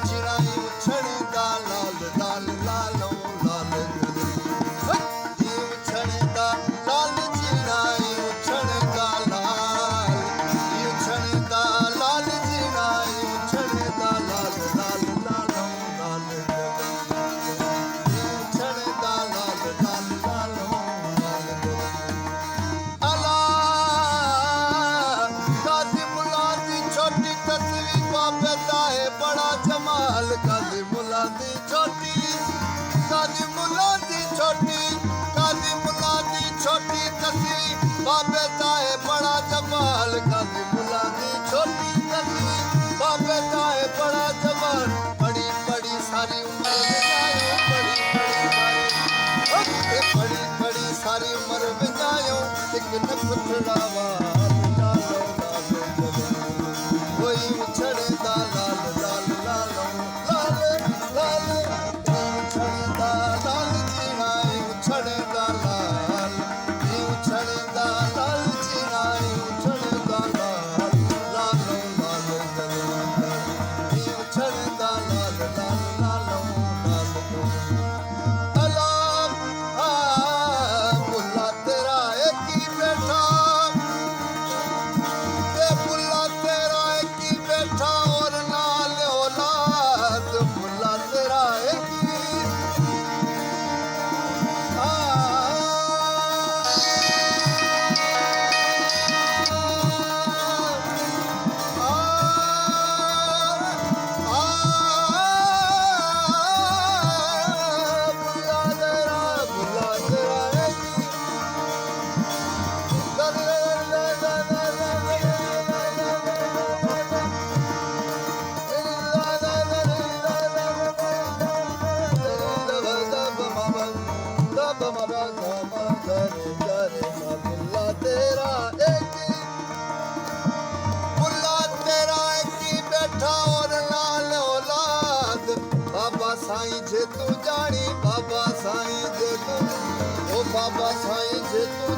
चिड़ाई उछड़दा लाल लाल लालो लाल ये उछड़दा लाल चिड़ाई उछड़दा लाल ये उछड़दा लाल चिड़ाई उछड़दा लाल लाल लालो लाल ये उछड़दा लाल लाल लालो लाल अला काजी मुला दी छोटी तस्वीर बाबे दा है बड़ा जमाल काजी मुला दी छोटी काजी मुला दी छोटी काजी मुला दी छोटी तस्वीर बाबे दा है बड़ा जमाल काजी मुला दी छोटी तस्वीर बाबे दा है बड़ा जमाल बड़ी बड़ी सारी उम्र बड़ी बड़ी सारी उम्र बितायो एक नखुतड़ा वाल लालो लालो कोई उछड़दा लाल लाल लालो लाल लाल उछड़दा लाल चिड़ाई उछड़दा लाल ये उछड़दा लाल चिड़ाई उछड़दा लाल लालो लालो ये उछड़दा लाल लाल लालो लाल अलाम बुल्ला तेरा एक ही बैठा ते बुल्ला तेरा एक ही बैठा और नाल औलाद बुल्ला तेरा एक ही बुल्ला तेरा एक ही बुल्ला तेरा एक ही बैठा और नाल औलाद बाबा साईं जे तू जानी बाबा साईं जे तू ओ बाबा साईं जे तू